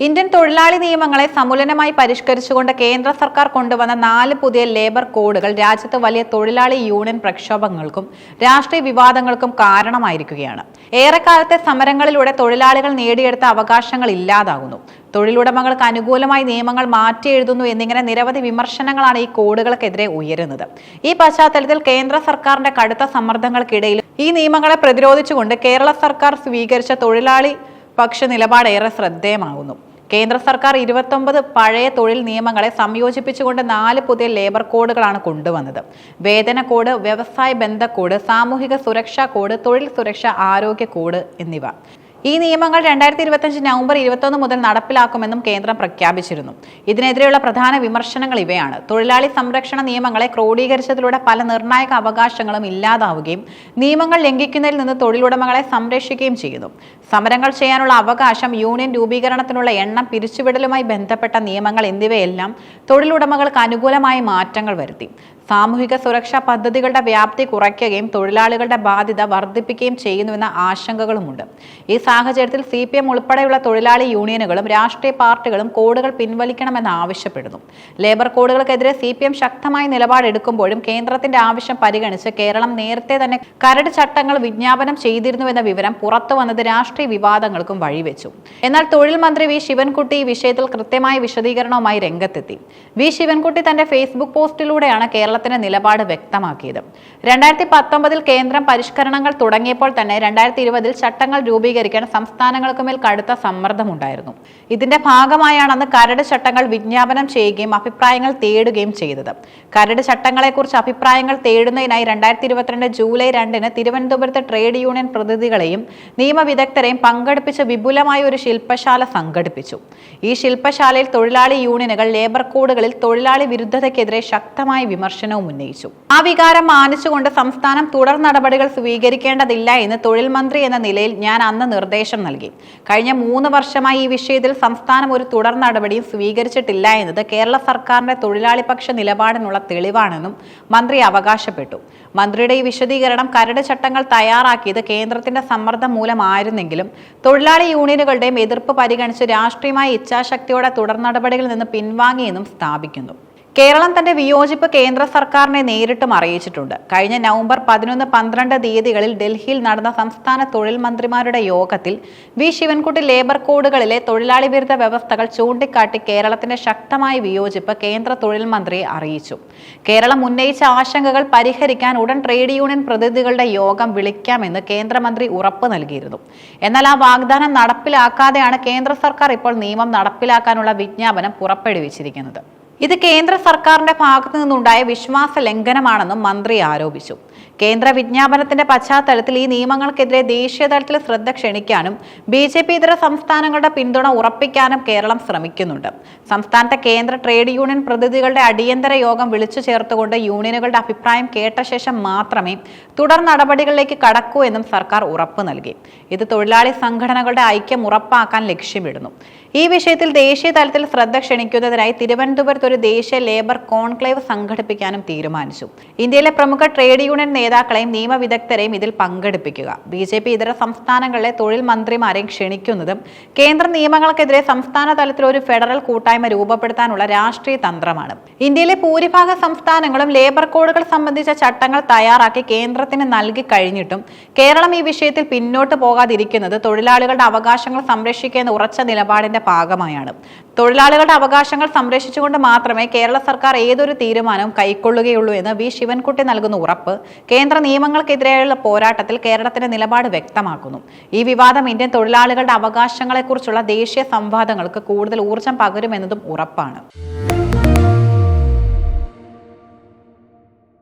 Indian തൊഴിലാളി നിയമങ്ങളെ സമൂലമായി പരിഷ്കരിച്ചുകൊണ്ട് കേന്ദ്ര സർക്കാർ കൊണ്ടുവന്ന 4 പുതിയ ലേബർ കോഡുകൾ രാജ്യത്ത് വലിയ തൊഴിലാളി യൂണിയൻ പ്രക്ഷോഭങ്ങൾക്കും രാഷ്ട്രീയ വിവാദങ്ങൾക്കും കാരണമായിരിക്കുകയാണ്. ഏറെക്കാലത്തെ സമരങ്ങളിലൂടെ തൊഴിലാളികൾ നേടിയെടുത്ത അവകാശങ്ങൾ ഇല്ലാതാകുന്നു. തൊഴിലുടമകൾക്ക് അനുകൂലമായി നിയമങ്ങൾ മാറ്റിയെഴുതുന്നു എന്നിങ്ങനെ നിരവധി വിമർശനങ്ങളാണ് ഈ കോഡുകൾക്കെതിരെ ഉയരുന്നത്. ഈ പശ്ചാത്തലത്തിൽ കേന്ദ്ര സർക്കാരിന്റെ കടുത്ത സമ്മർദ്ദങ്ങൾക്കിടയിൽ ഈ നിയമങ്ങളെ പ്രതിരോധിച്ചുകൊണ്ട് കേരള സർക്കാർ സ്വീകരിച്ച തൊഴിലാളി പക്ഷ നിലപാട് ഏറെ ശ്രദ്ധേയമാകുന്നു. കേന്ദ്ര സർക്കാർ 29 പഴയ തൊഴിൽ നിയമങ്ങളെ സംയോജിപ്പിച്ചുകൊണ്ട് 4 പുതിയ ലേബർ കോഡുകളാണ് കൊണ്ടുവന്നത്. വേതന കോഡ്, വ്യവസായ ബന്ധ കോഡ്, സാമൂഹിക സുരക്ഷാ കോഡ്, തൊഴിൽ സുരക്ഷാ ആരോഗ്യ കോഡ് എന്നിവ. ഈ നിയമങ്ങൾ 2025 നവംബർ 21 മുതൽ നടപ്പിലാക്കുമെന്നും കേന്ദ്രം പ്രഖ്യാപിച്ചിരുന്നു. ഇതിനെതിരെയുള്ള പ്രധാന വിമർശനങ്ങൾ ഇവയാണ്. തൊഴിലാളി സംരക്ഷണ നിയമങ്ങളെ ക്രോഡീകരിച്ചതിലൂടെ പല നിർണായക അവകാശങ്ങളും ഇല്ലാതാവുകയും നിയമങ്ങൾ ലംഘിക്കുന്നതിൽ നിന്ന് തൊഴിലുടമകളെ സംരക്ഷിക്കുകയും ചെയ്യുന്നു. സമരങ്ങൾ ചെയ്യാനുള്ള അവകാശം, യൂണിയൻ രൂപീകരണത്തിനുള്ള എണ്ണം, പിരിച്ചുവിടലുമായി ബന്ധപ്പെട്ട നിയമങ്ങൾ എന്നിവയെല്ലാം തൊഴിലുടമകൾക്ക് അനുകൂലമായ മാറ്റങ്ങൾ വരുത്തി. സാമൂഹിക സുരക്ഷാ പദ്ധതികളുടെ വ്യാപ്തി കുറയ്ക്കുകയും തൊഴിലാളികളുടെ ബാധ്യത വർദ്ധിപ്പിക്കുകയും ചെയ്യുന്നുവെന്ന ആശങ്കകളുമുണ്ട്. ഈ സാഹചര്യത്തിൽ CPM ഉൾപ്പെടെയുള്ള തൊഴിലാളി യൂണിയനുകളും രാഷ്ട്രീയ പാർട്ടികളും കോഡുകൾ പിൻവലിക്കണമെന്ന് ആവശ്യപ്പെടുന്നു. ലേബർ കോഡുകൾക്കെതിരെ CPM ശക്തമായ നിലപാടെടുക്കുമ്പോഴും കേന്ദ്രത്തിന്റെ ആവശ്യം പരിഗണിച്ച് കേരളം നേരത്തെ തന്നെ കരട് ചട്ടങ്ങൾ വിജ്ഞാപനം ചെയ്തിരുന്നുവെന്ന വിവരം പുറത്തു വന്നത് രാഷ്ട്രീയ വിവാദങ്ങൾക്കും വഴിവെച്ചു. എന്നാൽ തൊഴിൽ മന്ത്രി വി ശിവൻകുട്ടി ഈ വിഷയത്തിൽ കൃത്യമായ വിശദീകരണവുമായി രംഗത്തെത്തി. വി ശിവൻകുട്ടി തന്റെ ഫേസ്ബുക്ക് പോസ്റ്റിലൂടെയാണ് കേരളത്തിന്റെ നിലപാട് വ്യക്തമാക്കിയത്. 2019 കേന്ദ്രം പരിഷ്കരണങ്ങൾ തുടങ്ങിയപ്പോൾ തന്നെ 2020 ചട്ടങ്ങൾ രൂപീകരിക്കാൻ സംസ്ഥാനങ്ങൾക്കുമേൽ കടുത്ത സമ്മർദ്ദമുണ്ടായിരുന്നു. ഇതിന്റെ ഭാഗമായാണ് അന്ന് കരട് ചട്ടങ്ങൾ വിജ്ഞാപനം ചെയ്യുകയും അഭിപ്രായങ്ങൾ തേടുകയും ചെയ്തത്. കരട് ചട്ടങ്ങളെക്കുറിച്ച് അഭിപ്രായങ്ങൾ തേടുന്നതിനായി 2022 ജൂലൈ 2 തിരുവനന്തപുരത്ത് ട്രേഡ് യൂണിയൻ പ്രതിനിധികളെയും നിയമവിദഗ്ധരെയും പങ്കെടുപ്പിച്ച് വിപുലമായ ഒരു ശില്പശാല സംഘടിപ്പിച്ചു. ഈ ശില്പശാലയിൽ തൊഴിലാളി യൂണിയനുകൾ ലേബർ കോഡുകളിൽ തൊഴിലാളി വിരുദ്ധതയ്ക്കെതിരെ ശക്തമായ വിമർശനവും ഉന്നയിച്ചു. ആ വികാരം മാനിച്ചുകൊണ്ട് സംസ്ഥാനം തുടർ നടപടികൾ സ്വീകരിക്കേണ്ടതില്ല എന്ന് തൊഴിൽ മന്ത്രി എന്ന നിലയിൽ ഞാൻ അന്ന് നിർദ്ദേശം നൽകി. കഴിഞ്ഞ 3 വർഷമായി ഈ വിഷയത്തിൽ സംസ്ഥാനം ഒരു തുടർ നടപടിയും സ്വീകരിച്ചിട്ടില്ല എന്നത് കേരള സർക്കാരിന്റെ തൊഴിലാളി പക്ഷ നിലപാടിനുള്ള തെളിവാണെന്നും മന്ത്രി അവകാശപ്പെട്ടു. മന്ത്രിയുടെ ഈ വിശദീകരണം കരട് ചട്ടങ്ങൾ തയ്യാറാക്കിയത് കേന്ദ്രത്തിന്റെ സമ്മർദ്ദം മൂലമായിരുന്നെങ്കിലും തൊഴിലാളി യൂണിയനുകളുടെയും എതിർപ്പ് പരിഗണിച്ച് രാഷ്ട്രീയമായ ഇച്ഛാശക്തിയോടെ തുടർ നടപടികളിൽ നിന്ന് പിൻവാങ്ങിയെന്നും സ്ഥാപിക്കുന്നു. കേരളം തന്റെ വിയോജിപ്പ് കേന്ദ്ര സർക്കാരിനെ നേരിട്ടും അറിയിച്ചിട്ടുണ്ട്. കഴിഞ്ഞ നവംബർ 11, 12 തീയതികളിൽ ഡൽഹിയിൽ നടന്ന സംസ്ഥാന തൊഴിൽ മന്ത്രിമാരുടെ യോഗത്തിൽ വി ശിവൻകുട്ടി ലേബർ കോഡുകളിലെ തൊഴിലാളി വിരുദ്ധ വ്യവസ്ഥകൾ ചൂണ്ടിക്കാട്ടി കേരളത്തിന്റെ ശക്തമായ വിയോജിപ്പ് കേന്ദ്ര തൊഴിൽ മന്ത്രിയെ അറിയിച്ചു. കേരളം ഉന്നയിച്ച ആശങ്കകൾ പരിഹരിക്കാൻ ഉടൻ ട്രേഡ് യൂണിയൻ പ്രതിനിധികളുടെ യോഗം വിളിക്കാമെന്ന് കേന്ദ്രമന്ത്രി ഉറപ്പ് നൽകിയിരുന്നു. എന്നാൽ ആ വാഗ്ദാനം നടപ്പിലാക്കാതെയാണ് കേന്ദ്ര സർക്കാർ ഇപ്പോൾ നിയമം നടപ്പിലാക്കാനുള്ള വിജ്ഞാപനം പുറപ്പെടുവിച്ചിരിക്കുന്നത്. ഇത് കേന്ദ്ര സർക്കാരിന്റെ ഭാഗത്തു നിന്നുണ്ടായ വിശ്വാസ ലംഘനമാണെന്നും മന്ത്രി ആരോപിച്ചു. കേന്ദ്ര വിജ്ഞാപനത്തിന്റെ പശ്ചാത്തലത്തിൽ ഈ നിയമങ്ങൾക്കെതിരെ ദേശീയ തലത്തിൽ ശ്രദ്ധ ക്ഷണിക്കാനും BJP ഇതര സംസ്ഥാനങ്ങളുടെ പിന്തുണ ഉറപ്പിക്കാനും കേരളം ശ്രമിക്കുന്നുണ്ട്. സംസ്ഥാനത്തെ കേന്ദ്ര ട്രേഡ് യൂണിയൻ പ്രതിനിധികളുടെ അടിയന്തര യോഗം വിളിച്ചു ചേർത്തുകൊണ്ട് യൂണിയനുകളുടെ അഭിപ്രായം കേട്ട ശേഷം മാത്രമേ തുടർ നടപടികളിലേക്ക് കടക്കൂ എന്നും സർക്കാർ ഉറപ്പ് നൽകി. ഇത് തൊഴിലാളി സംഘടനകളുടെ ഐക്യം ഉറപ്പാക്കാൻ ലക്ഷ്യമിടുന്നു. ഈ വിഷയത്തിൽ ദേശീയ തലത്തിൽ ശ്രദ്ധ ക്ഷണിക്കുന്നതിനായി തിരുവനന്തപുരത്ത് ഒരു ദേശീയ ലേബർ കോൺക്ലേവ് സംഘടിപ്പിക്കാനും തീരുമാനിച്ചു. ഇന്ത്യയിലെ പ്രമുഖ ട്രേഡ് യൂണിയൻ നേതാക്കളെയും നിയമവിദഗ്ധരെയും ഇതിൽ പങ്കെടുപ്പിക്കുക. BJP ഇതര സംസ്ഥാനങ്ങളിലെ തൊഴിൽ മന്ത്രിമാരെയും ക്ഷണിക്കുന്നതും കേന്ദ്ര നിയമങ്ങൾക്കെതിരെ സംസ്ഥാന തലത്തിൽ ഒരു ഫെഡറൽ കൂട്ടായ്മ രൂപപ്പെടുത്താനുള്ള രാഷ്ട്രീയ തന്ത്രമാണ്. ഇന്ത്യയിലെ ഭൂരിഭാഗം സംസ്ഥാനങ്ങളും ലേബർ കോഡുകൾ സംബന്ധിച്ച ചട്ടങ്ങൾ തയ്യാറാക്കി കേന്ദ്രത്തിന് നൽകി കഴിഞ്ഞിട്ടും കേരളം ഈ വിഷയത്തിൽ പിന്നോട്ട് പോകാതിരിക്കുന്നത് തൊഴിലാളികളുടെ അവകാശങ്ങൾ സംരക്ഷിക്കുന്ന ഉറച്ച നിലപാടിന്റെ ഭാഗമായാണ്. തൊഴിലാളികളുടെ അവകാശങ്ങൾ സംരക്ഷിച്ചുകൊണ്ട് മാത്രമേ കേരള സർക്കാർ ഏതൊരു തീരുമാനവും കൈക്കൊള്ളുകയുള്ളൂ എന്ന് വി ശിവൻകുട്ടി നൽകുന്ന ഉറപ്പ് കേന്ദ്ര നിയമങ്ങൾക്കെതിരെയുള്ള പോരാട്ടത്തിൽ കേരളത്തിന്റെ നിലപാട് വ്യക്തമാക്കുന്നു. ഈ വിവാദം ഇന്ത്യൻ തൊഴിലാളികളുടെ അവകാശങ്ങളെക്കുറിച്ചുള്ള ദേശീയ സംവാദങ്ങൾക്ക് കൂടുതൽ ഊർജം പകരുമെന്നതും ഉറപ്പാണ്.